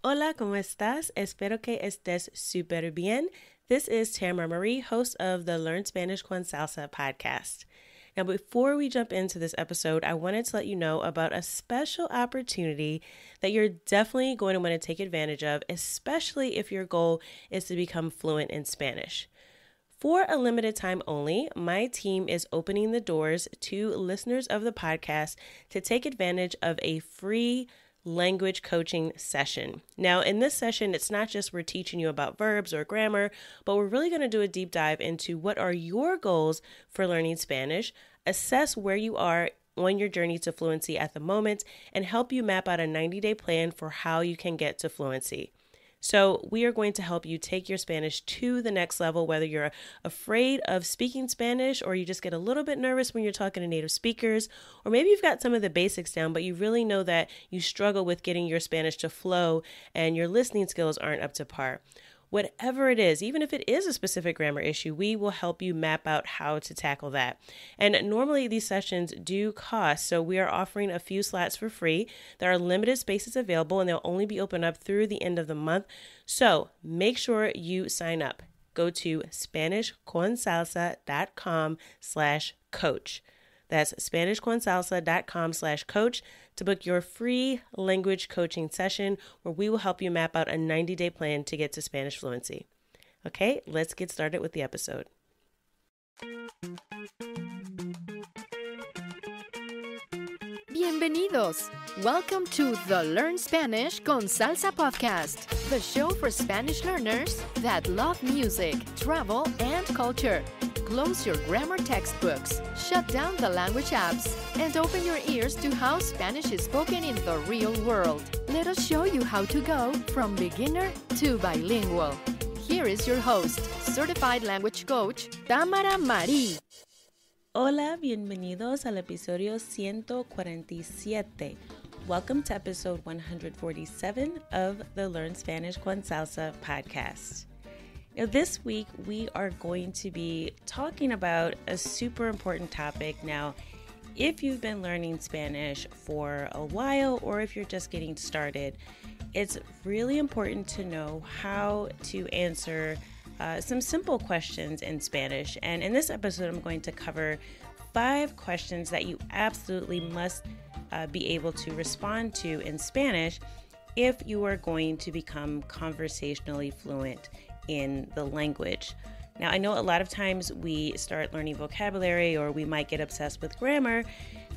Hola, ¿cómo estás? Espero que estés súper bien. This is Tamara Marie, host of the Learn Spanish con Salsa podcast. Now, before we jump into this episode, I wanted to let you know about a special opportunity that you're definitely going to want to take advantage of, especially if your goal is to become fluent in Spanish. For a limited time only, my team is opening the doors to listeners of the podcast to take advantage of a free language coaching session. Now, in this session, it's not just we're teaching you about verbs or grammar, but we're really going to do a deep dive into what are your goals for learning Spanish, assess where you are on your journey to fluency at the moment, and help you map out a 90-day plan for how you can get to fluency. So we are going to help you take your Spanish to the next level, whether you're afraid of speaking Spanish or you just get a little bit nervous when you're talking to native speakers, or maybe you've got some of the basics down, but you really know that you struggle with getting your Spanish to flow and your listening skills aren't up to par. Whatever it is, even if it is a specific grammar issue, we will help you map out how to tackle that. And normally these sessions do cost, so we are offering a few slots for free. There are limited spaces available and they'll only be open up through the end of the month. So make sure you sign up. Go to SpanishConSalsa.com/coach. That's SpanishConSalsa.com/coach to book your free language coaching session where we will help you map out a 90-day plan to get to Spanish fluency. Okay, let's get started with the episode. Bienvenidos! Welcome to the Learn Spanish con Salsa podcast, the show for Spanish learners that love music, travel, and culture. Close your grammar textbooks, shut down the language apps, and open your ears to how Spanish is spoken in the real world. Let us show you how to go from beginner to bilingual. Here is your host, certified language coach, Tamara Marie. Hola, bienvenidos al episodio 147. Welcome to episode 147 of the Learn Spanish con Salsa podcast. Now, this week, we are going to be talking about a super important topic. Now, if you've been learning Spanish for a while or if you're just getting started, it's really important to know how to answer some simple questions in Spanish. And in this episode, I'm going to cover 5 questions that you absolutely must be able to respond to in Spanish if you are going to become conversationally fluent in the language. Now, I know a lot of times we start learning vocabulary or we might get obsessed with grammar,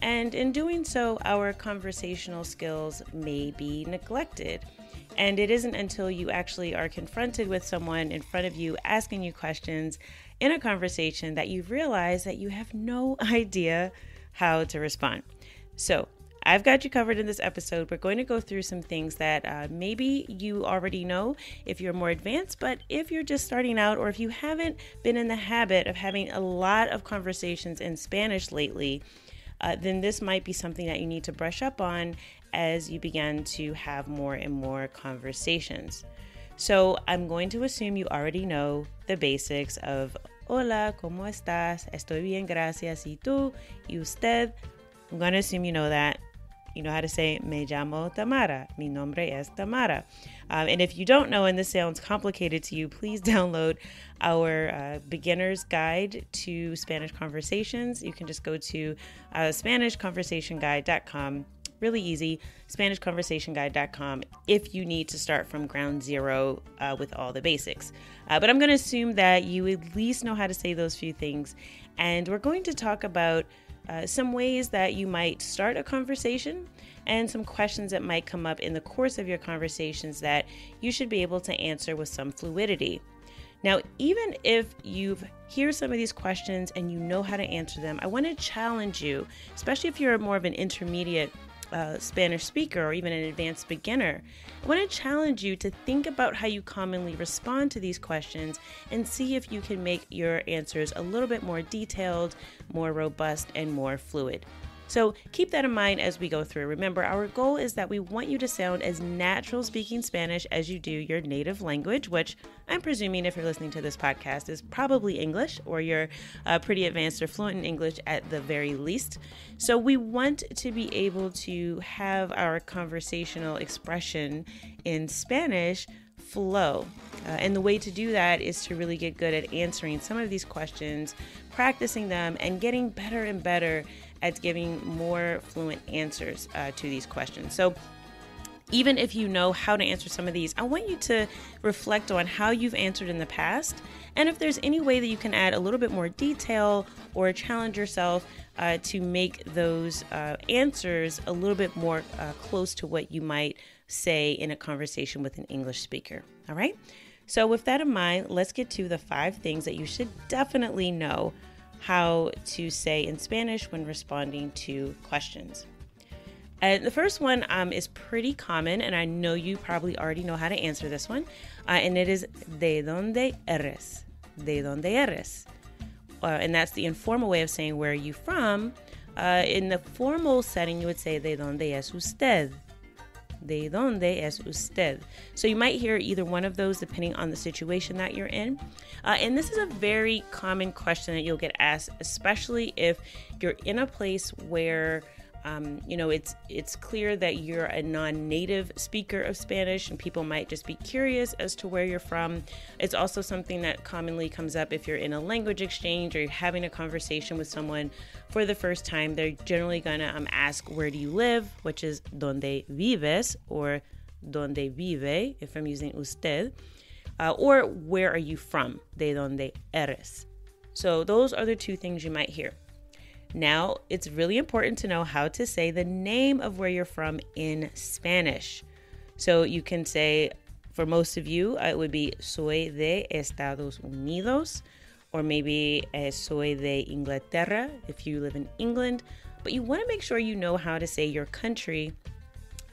and in doing so, our conversational skills may be neglected. And it isn't until you actually are confronted with someone in front of you asking you questions in a conversation that you realize that you have no idea how to respond. So I've got you covered in this episode. We're going to go through some things that maybe you already know if you're more advanced, but if you're just starting out or if you haven't been in the habit of having a lot of conversations in Spanish lately, then this might be something that you need to brush up on as you begin to have more and more conversations. So I'm going to assume you already know the basics of Hola, ¿cómo estás? Estoy bien, gracias. ¿Y tú? ¿Y usted? I'm going to assume you know that. You know how to say, me llamo Tamara. Mi nombre es Tamara. And if you don't know and this sounds complicated to you, please download our beginner's guide to Spanish conversations. You can just go to SpanishConversationGuide.com. Really easy, SpanishConversationGuide.com if you need to start from ground zero with all the basics. But I'm going to assume that you at least know how to say those few things. And we're going to talk about some ways that you might start a conversation and some questions that might come up in the course of your conversations that you should be able to answer with some fluidity. Now, even if you hear some of these questions and you know how to answer them, I want to challenge you, especially if you're more of an intermediate Spanish speaker or even an advanced beginner, I want to challenge you to think about how you commonly respond to these questions and see if you can make your answers a little bit more detailed, more robust, and more fluid. So keep that in mind as we go through. Remember, our goal is that we want you to sound as natural speaking Spanish as you do your native language, which I'm presuming if you're listening to this podcast is probably English, or you're pretty advanced or fluent in English at the very least. So we want to be able to have our conversational expression in Spanish flow. And the way to do that is to really get good at answering some of these questions, practicing them, and getting better and better at giving more fluent answers to these questions. So even if you know how to answer some of these, I want you to reflect on how you've answered in the past, and if there's any way that you can add a little bit more detail or challenge yourself to make those answers a little bit more close to what you might say in a conversation with an English speaker. All right? So with that in mind, let's get to the 5 things that you should definitely know how to say in Spanish when responding to questions. And the first one is pretty common, and I know you probably already know how to answer this one, and it is ¿de dónde eres? ¿De dónde eres? And that's the informal way of saying where are you from. In the formal setting, you would say ¿de dónde es usted? ¿De dónde es usted? So you might hear either one of those depending on the situation that you're in. And this is a very common question that you'll get asked, especially if you're in a place where it's clear that you're a non-native speaker of Spanish, and people might just be curious as to where you're from. It's also something that commonly comes up if you're in a language exchange or you're having a conversation with someone for the first time. They're generally going to ask, where do you live? Which is ¿dónde vives? Or ¿dónde vive? If I'm using usted. Or where are you from? ¿De dónde eres? So those are the 2 things you might hear. Now, it's really important to know how to say the name of where you're from in Spanish. So you can say, for most of you, it would be soy de Estados Unidos, or maybe soy de Inglaterra if you live in England. But you want to make sure you know how to say your country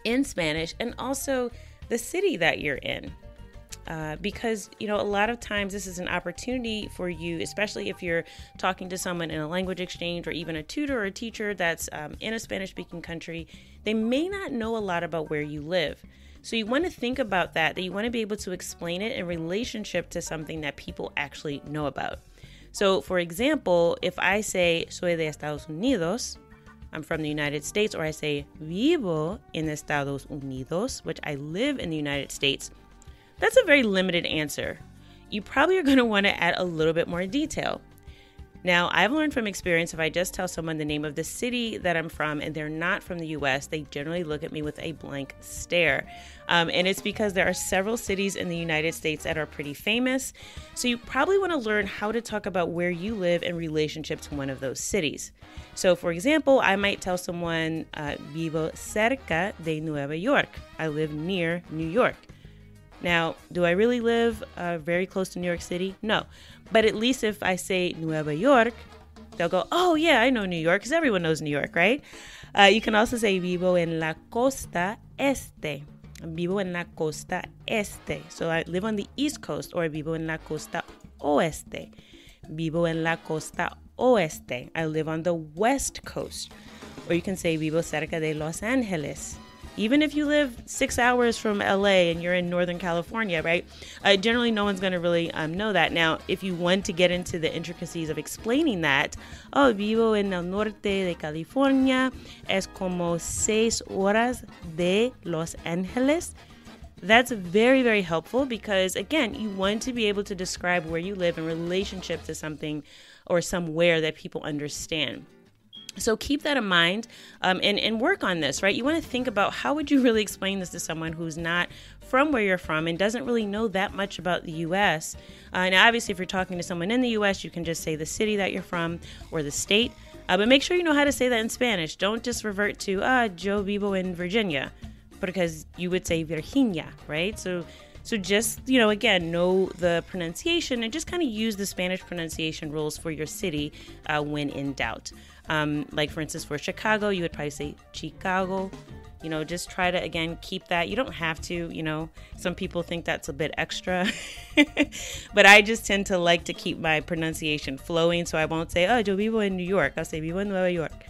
in Spanish, and also the city that you're in. Because, a lot of times this is an opportunity for you, especially if you're talking to someone in a language exchange or even a tutor or a teacher that's in a Spanish-speaking country. They may not know a lot about where you live. So you want to think about that you want to be able to explain it in relationship to something that people actually know about. So, for example, if I say, soy de Estados Unidos, I'm from the United States, or I say, vivo en Estados Unidos, which I live in the United States, that's a very limited answer. You probably are going to want to add a little bit more detail. Now, I've learned from experience, if I just tell someone the name of the city that I'm from and they're not from the U.S., they generally look at me with a blank stare. And it's because there are several cities in the United States that are pretty famous. So you probably want to learn how to talk about where you live in relationship to one of those cities. So, for example, I might tell someone, vivo cerca de Nueva York. I live near New York. Now, do I really live very close to New York City? No. But at least if I say Nueva York, they'll go, oh, yeah, I know New York, because everyone knows New York, right? You can also say vivo en la costa este. Vivo en la costa este. So I live on the East Coast, or vivo en la costa oeste. Vivo en la costa oeste. I live on the West Coast. Or you can say vivo cerca de Los Angeles. Even if you live 6 hours from LA and you're in Northern California, right? Generally, no one's going to really know that. Now, if you want to get into the intricacies of explaining that, vivo en el norte de California, es como 6 horas de Los Angeles. That's very, very helpful because, again, you want to be able to describe where you live in relationship to something or somewhere that people understand. So keep that in mind and work on this, right? You want to think about how would you really explain this to someone who's not from where you're from and doesn't really know that much about the U.S. Now, obviously, if you're talking to someone in the U.S., you can just say the city that you're from or the state. But make sure you know how to say that in Spanish. Don't just revert to, yo vivo in Virginia, because you would say Virginia, right? So just, again, know the pronunciation and just kind of use the Spanish pronunciation rules for your city when in doubt. Like, for instance, for Chicago, you would probably say Chicago. Just try to, again, keep that. You don't have to, some people think that's a bit extra. But I just tend to like to keep my pronunciation flowing. So I won't say, yo vivo in New York. I'll say vivo en Nueva York.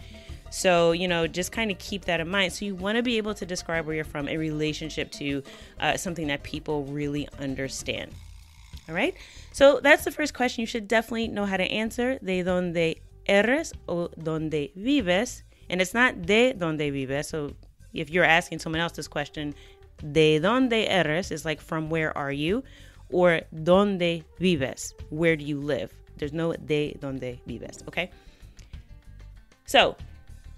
So, just kind of keep that in mind. So you want to be able to describe where you're from in relationship to something that people really understand. All right. So that's the first question you should definitely know how to answer. De donde eres o donde vives. And it's not de donde vives. So if you're asking someone else this question, de donde eres is like from where are you? Or donde vives, where do you live? There's no de donde vives, okay? So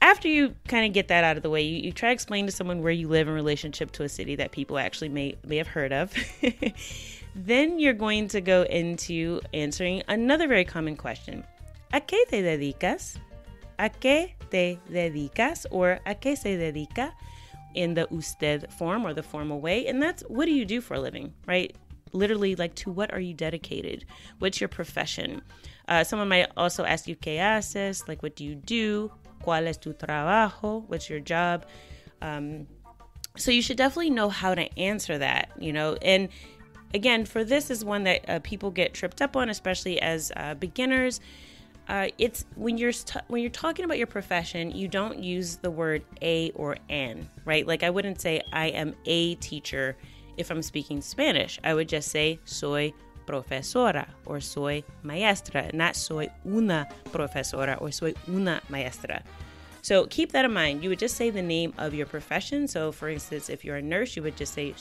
after you kind of get that out of the way, you try to explain to someone where you live in relationship to a city that people actually may have heard of. Then you're going to go into answering another very common question. ¿A qué te dedicas? ¿A qué te dedicas? Or ¿a qué se dedica? In the usted form or the formal way. And that's, what do you do for a living, right? Literally, like, to what are you dedicated? What's your profession? Someone might also ask you, ¿qué haces? Like, what do you do? ¿Cuál es tu trabajo? What's your job? So you should definitely know how to answer that, And again, for this is one that people get tripped up on, especially as beginners. It's when you're talking about your profession, you don't use the word a or an, right? Like, I wouldn't say I am a teacher if I'm speaking Spanish. I would just say soy profesora or soy maestra, not soy una profesora or soy una maestra. So keep that in mind. You would just say the name of your profession. So for instance, if you're a nurse, you would just say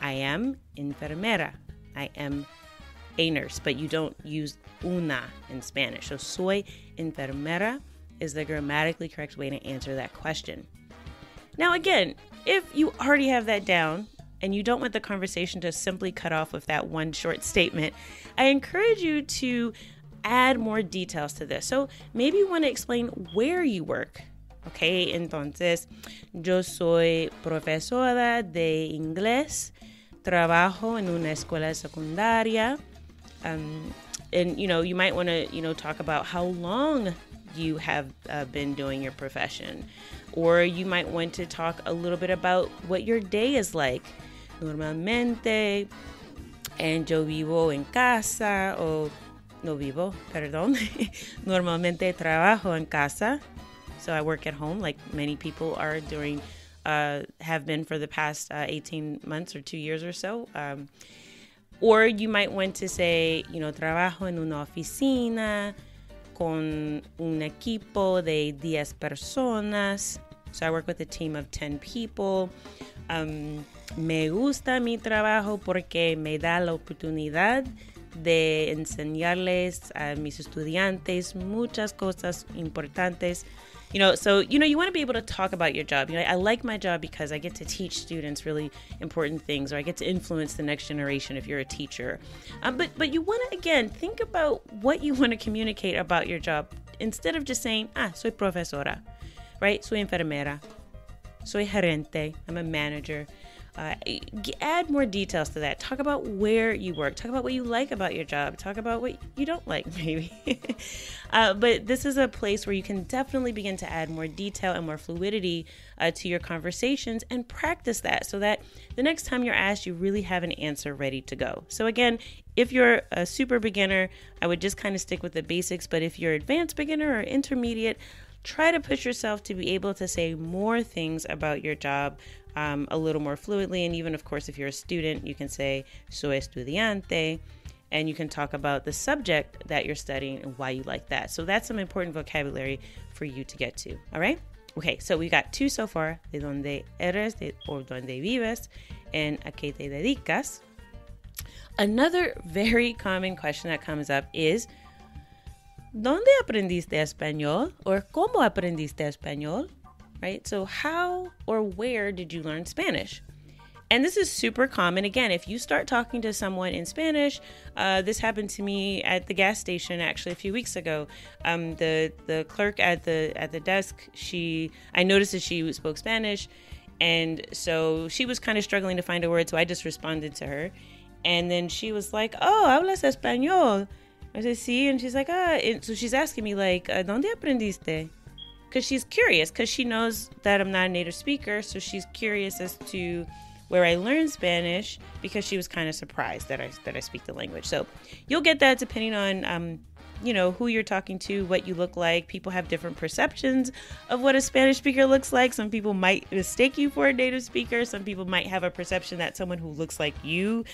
I am enfermera. I am a nurse, but you don't use una in Spanish. So soy enfermera is the grammatically correct way to answer that question. Now again, if you already have that down, and you don't want the conversation to simply cut off with that one short statement, I encourage you to add more details to this. So maybe you want to explain where you work. Okay, entonces, yo soy profesora de inglés, trabajo en una escuela secundaria. And, you might want to, talk about how long you have been doing your profession. Or you might want to talk a little bit about what your day is like. Normalmente, and yo vivo en casa, o no vivo, perdón. Normalmente trabajo en casa. So I work at home like many people are have been for the past 18 months or 2 years or so. Or you might want to say, trabajo en una oficina con un equipo de 10 personas. So I work with a team of 10 people. Me gusta mi trabajo porque me da la oportunidad de enseñarles a mis estudiantes muchas cosas importantes. So, you want to be able to talk about your job. I like my job because I get to teach students really important things, or I get to influence the next generation if you're a teacher. But you want to, again, think about what you want to communicate about your job instead of just saying, soy profesora, right? Soy enfermera. Soy gerente. I'm a manager. Add more details to that. Talk about where you work. Talk about what you like about your job. Talk about what you don't like, maybe. But this is a place where you can definitely begin to add more detail and more fluidity to your conversations, and practice that so that the next time you're asked, you really have an answer ready to go. So again, if you're a super beginner, I would just kind of stick with the basics. But if you're advanced beginner or intermediate, try to push yourself to be able to say more things about your job a little more fluidly. And even, of course, if you're a student, you can say soy estudiante, and you can talk about the subject that you're studying and why you like that. So that's some important vocabulary for you to get to. All right. Okay. So we got 2 so far: de donde eres, or donde vives, and a qué te dedicas. Another very common question that comes up is, ¿dónde aprendiste español? Or ¿cómo aprendiste español? Right? So how or where did you learn Spanish? And this is super common. Again, if you start talking to someone in Spanish, this happened to me at the gas station actually a few weeks ago. The clerk at the desk, I noticed that she spoke Spanish, and so she was kind of struggling to find a word, so I just responded to her. And then she was like, "Oh, hablas español?" I said, "Sí," and she's like, and so she's asking me like, ¿dónde aprendiste? Because she's curious, because she knows that I'm not a native speaker, so she's curious as to where I learned Spanish, because she was kind of surprised that I speak the language. So you'll get that depending on who you're talking to, what you look like. People have different perceptions of what a Spanish speaker looks like. Some people might mistake you for a native speaker. Some people might have a perception that someone who looks like you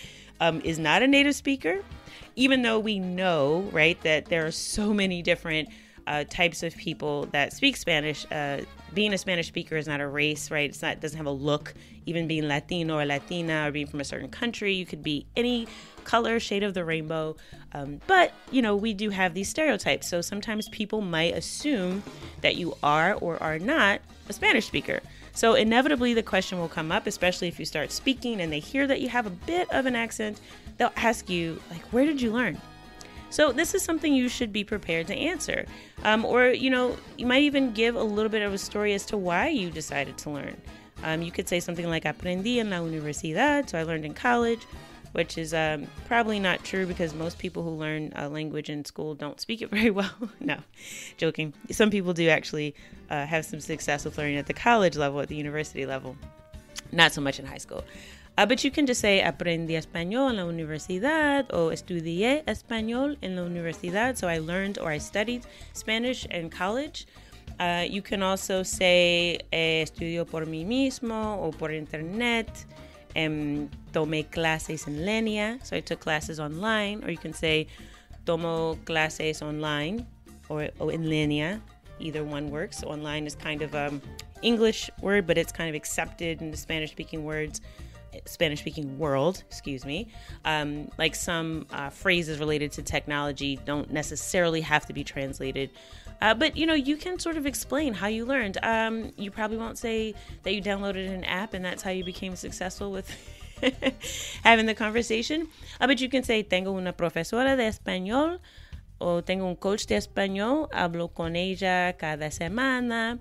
is not a native speaker, even though we know, right, that there are so many different types of people that speak Spanish. Being a Spanish speaker is not a race, right? It doesn't have a look. Even being Latino or Latina or being from a certain country, you could be any color, shade of the rainbow. But, we do have these stereotypes. So sometimes people might assume that you are or are not a Spanish speaker. So inevitably the question will come up, especially if you start speaking and they hear that you have a bit of an accent. They'll ask you, like, where did you learn? So this is something you should be prepared to answer. Or, you might even give a little bit of a story as to why you decided to learn. You could say something like, aprendí en la universidad, so I learned in college, which is probably not true because most people who learn a language in school don't speak it very well. No, joking. Some people do actually have some success with learning at the college level, at the university level. Not so much in high school. But you can just say, aprendí español en la universidad, o estudié español en la universidad. So I learned or I studied Spanish in college. You can also say, estudio por mí mismo o por internet. Tomé clases en línea. So I took classes online. Or you can say, tomo clases online or en línea. Either one works. Online is kind of English word, but it's kind of accepted in the Spanish-speaking world, like some phrases related to technology don't necessarily have to be translated. But, you can sort of explain how you learned. You probably won't say that you downloaded an app and that's how you became successful with having the conversation. But you can say, tengo una profesora de español, o tengo un coach de español, hablo con ella cada semana.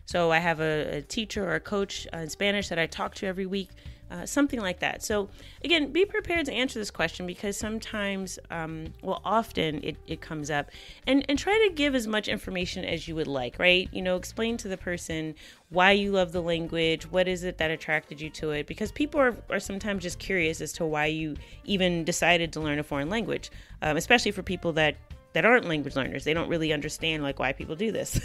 So I have a teacher or a coach in Spanish that I talk to every week. Something like that. So again, be prepared to answer this question because sometimes, often it comes up, and try to give as much information as you would like, right? Explain to the person why you love the language, what is it that attracted you to it, because people are sometimes just curious as to why you even decided to learn a foreign language, especially for people that aren't language learners. They don't really understand why people do this.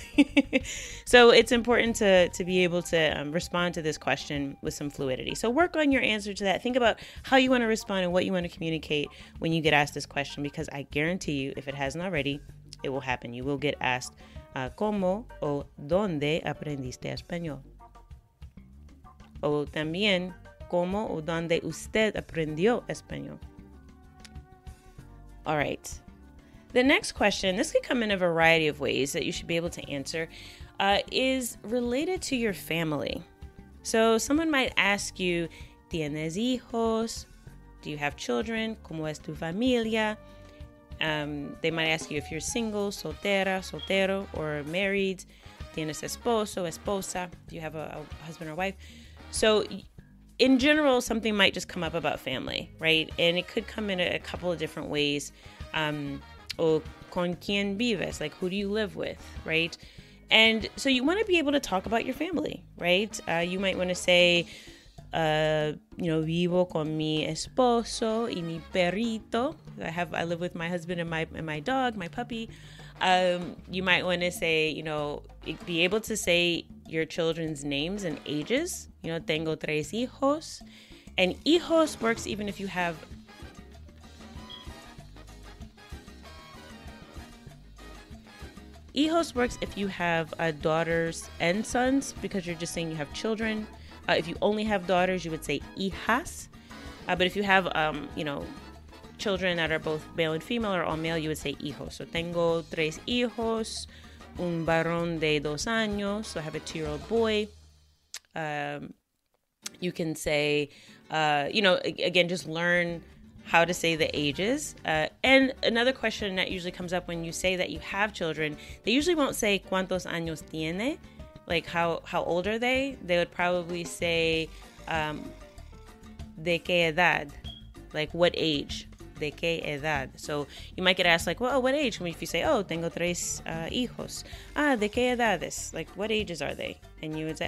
So it's important to be able to respond to this question with some fluidity. So work on your answer to that. Think about how you want to respond and what you want to communicate when you get asked this question, because I guarantee you, if it hasn't already, it will happen. You will get asked, ¿cómo o dónde aprendiste español? O también, ¿cómo o dónde usted aprendió español? All right. The next question, this could come in a variety of ways that you should be able to answer, is related to your family. So someone might ask you, ¿tienes hijos? Do you have children? ¿Cómo es tu familia? They might ask you if you're single, soltera, soltero, or married. ¿Tienes esposo, esposa? Do you have a husband or wife? So in general, something might just come up about family, right? And it could come in a couple of different ways. O con quién vives, like who do you live with, right? And so you want to be able to talk about your family, right? You might want to say, vivo con mi esposo y mi perrito. I live with my husband and my dog, my puppy. You might want to say, be able to say your children's names and ages. Tengo 3 hijos. And hijos works even if you have hijos works if you have daughters and sons, because you're just saying you have children. If you only have daughters, you would say hijas. But if you have, children that are both male and female or all male, you would say hijos. So tengo 3 hijos, un varón de 2 años. So I have a 2-year-old boy. You can say, again, just learn how to say the ages. And another question that usually comes up when you say that you have children, they usually won't say cuántos años tiene, like how old are they? They would probably say de qué edad, like what age. de qué edad. So you might get asked like, well, what age? If you say, oh, tengo tres hijos. De qué edades? Like, what ages are they? And you would say,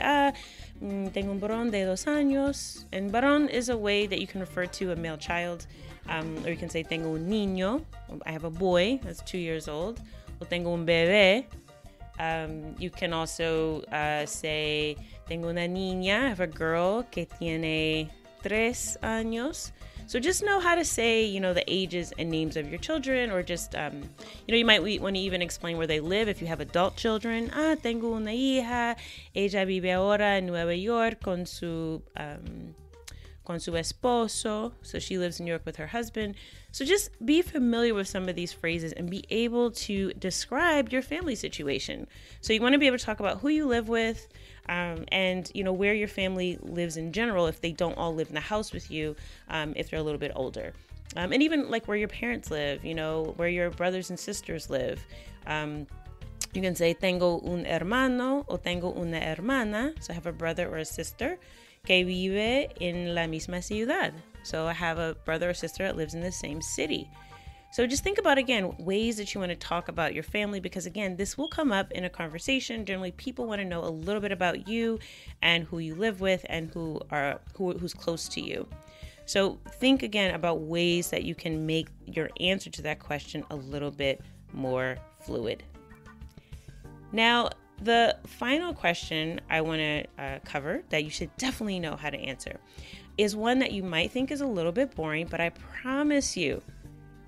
tengo un varón de 2 años. And varón is a way that you can refer to a male child. Or you can say, tengo un niño. I have a boy that's 2 years old. O tengo un bebé. You can also say, tengo una niña. I have a girl que tiene 3 años. So just know how to say, the ages and names of your children, or just, you might want to even explain where they live if you have adult children. Tengo una hija. Ella vive ahora en Nueva York con su esposo. So she lives in New York with her husband. So just be familiar with some of these phrases and be able to describe your family situation. So you want to be able to talk about who you live with, and where your family lives in general if they don't all live in the house with you, if they're a little bit older. And even like where your parents live, where your brothers and sisters live. You can say tengo un hermano o tengo una hermana. So I have a brother or a sister que vive en la misma ciudad. So I have a brother or sister that lives in the same city. So just think about, again, ways that you want to talk about your family, because again, this will come up in a conversation. Generally, people want to know a little bit about you and who you live with and who's close to you. So think again about ways that you can make your answer to that question a little bit more fluid. Now, the final question I want to cover that you should definitely know how to answer is one that you might think is a little bit boring, but I promise you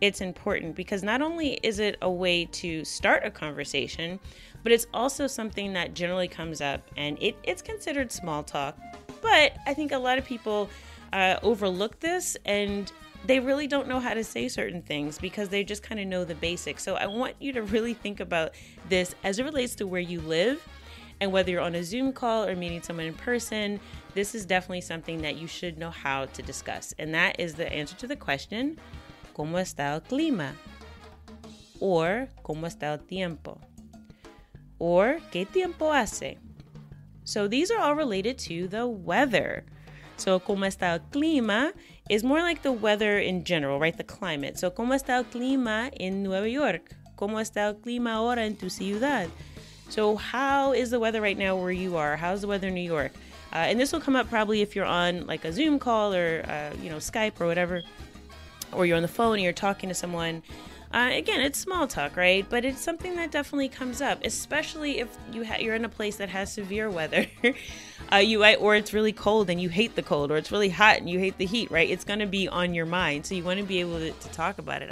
it's important, because not only is it a way to start a conversation, but it's also something that generally comes up, and it's considered small talk. But I think a lot of people overlook this, and they really don't know how to say certain things because they just kind of know the basics. So I want you to really think about this as it relates to where you live, and whether you're on a Zoom call or meeting someone in person. This is definitely something that you should know how to discuss. And that is the answer to the question, ¿Cómo está el clima? Or, ¿Cómo está el tiempo? Or, ¿Qué tiempo hace? So these are all related to the weather. So, ¿Cómo está el clima? Is more like the weather in general, right? The climate. So, ¿Cómo está el clima en Nueva York? ¿Cómo está el clima ahora en tu ciudad? So how is the weather right now where you are? How's the weather in New York? And this will come up probably if you're on like a Zoom call or, Skype or whatever, or you're on the phone and you're talking to someone. Again, it's small talk, right? But it's something that definitely comes up, especially if you're in a place that has severe weather, or it's really cold and you hate the cold, or it's really hot and you hate the heat, right? It's going to be on your mind. So you want to be able to talk about it.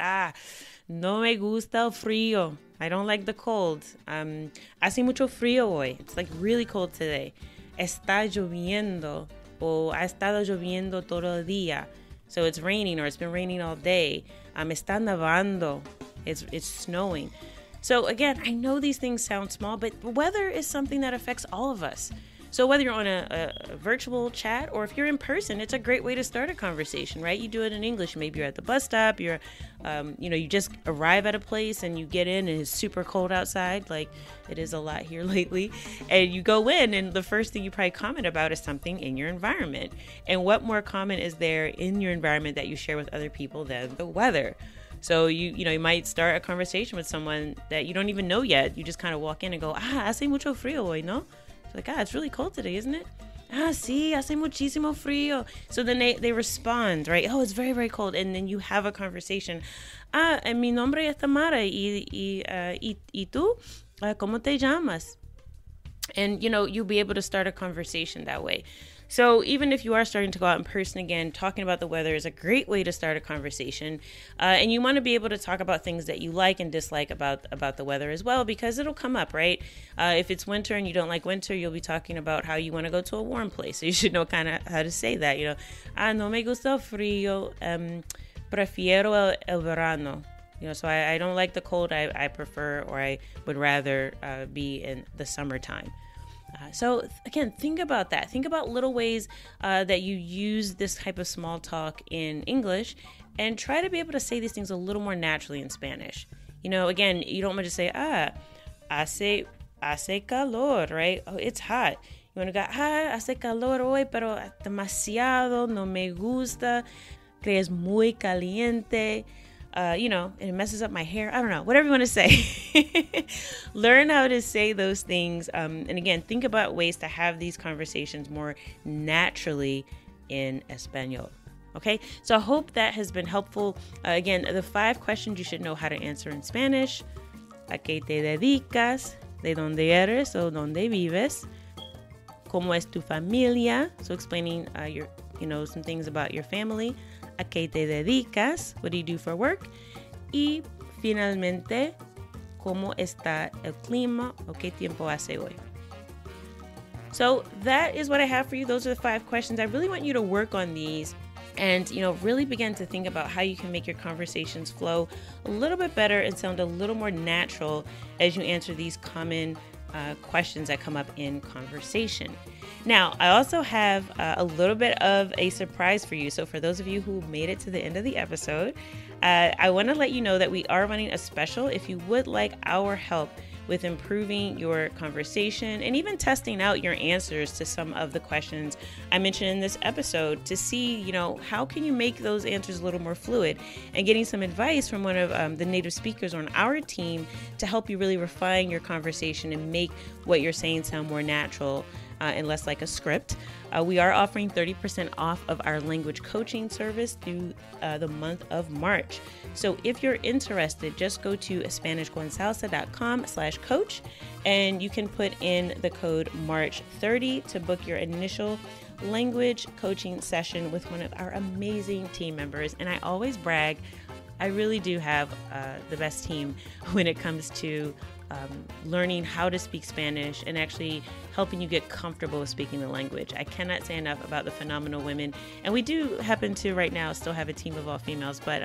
No me gusta el frío. I don't like the cold. Hace mucho frío hoy. It's like really cold today. Está lloviendo, o ha estado lloviendo todo el día. So it's raining, or it's been raining all day. Está nevando. It's snowing. So again, I know these things sound small, but weather is something that affects all of us. So whether you're on a virtual chat or if you're in person, it's a great way to start a conversation, right? You do it in English. Maybe you're at the bus stop. You just arrive at a place and you get in and it's super cold outside, like it is a lot here lately. And you go in and the first thing you probably comment about is something in your environment. And what more common is there in your environment that you share with other people than the weather? So you might start a conversation with someone that you don't even know yet. You just kind of walk in and go, hace mucho frío hoy, ¿no? Like, it's really cold today, isn't it? Sí, hace muchísimo frío. So then they respond, right? Oh, it's very, very cold. And then you have a conversation. Mi nombre es Tamara. Y tú? ¿Cómo te llamas? And, you'll be able to start a conversation that way. So even if you are starting to go out in person again, talking about the weather is a great way to start a conversation. And you want to be able to talk about things that you like and dislike about the weather as well, because it'll come up, right? If it's winter and you don't like winter, you'll be talking about how you want to go to a warm place. So you should know kind of how to say that, no me gusta el frío, prefiero el verano. So I don't like the cold. I prefer, or I would rather be in the summertime. So again, think about that. Think about little ways that you use this type of small talk in English, and try to be able to say these things a little more naturally in Spanish. Again, you don't want to say, hace calor, right? Oh, it's hot. You want to go, hace calor hoy, pero demasiado, no me gusta. que es muy caliente, and it messes up my hair. I don't know, whatever you want to say. Learn how to say those things. And again, think about ways to have these conversations more naturally in Espanol. Okay, so I hope that has been helpful. Again, the 5 questions you should know how to answer in Spanish. ¿A qué te dedicas? ¿De dónde eres o dónde vives? ¿Cómo es tu familia? So explaining some things about your family. ¿A qué te dedicas? What do you do for work? Y finalmente, ¿cómo está el clima o qué tiempo hace hoy? So that is what I have for you. Those are the 5 questions. I really want you to work on these and, really begin to think about how you can make your conversations flow a little bit better and sound a little more natural as you answer these common questions that come up in conversation. Now, I also have a little bit of a surprise for you. So for those of you who made it to the end of the episode, I want to let you know that we are running a special. If you would like our help with improving your conversation and even testing out your answers to some of the questions I mentioned in this episode to see, how can you make those answers a little more fluid, and getting some advice from one of the native speakers on our team to help you really refine your conversation and make what you're saying sound more natural and less like a script. We are offering 30% off of our language coaching service through the month of March. So if you're interested, just go to SpanishConsalsa.com/coach and you can put in the code March30 to book your initial language coaching session with one of our amazing team members. And I always brag, I really do have the best team when it comes to learning how to speak Spanish and actually helping you get comfortable with speaking the language. I cannot say enough about the phenomenal women. And we do happen to right now still have a team of all females, but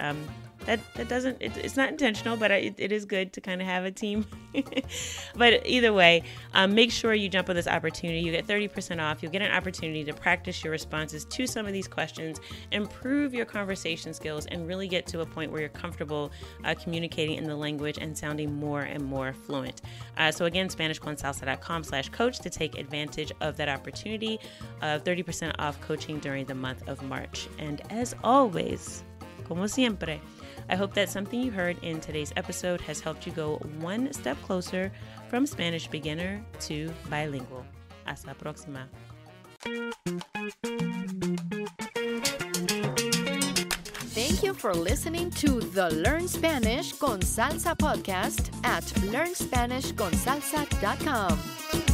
it's not intentional, but it is good to kind of have a team. But either way, make sure you jump on this opportunity. You get 30% off. You'll get an opportunity to practice your responses to some of these questions, improve your conversation skills, and really get to a point where you're comfortable communicating in the language and sounding more and more fluent. So again, SpanishConsalsa.com/coach to take advantage of that opportunity of 30% off coaching during the month of March. And as always, como siempre, I hope that something you heard in today's episode has helped you go one step closer from Spanish beginner to bilingual. Hasta la próxima. Thank you for listening to the Learn Spanish con Salsa podcast at learnspanishconsalsa.com.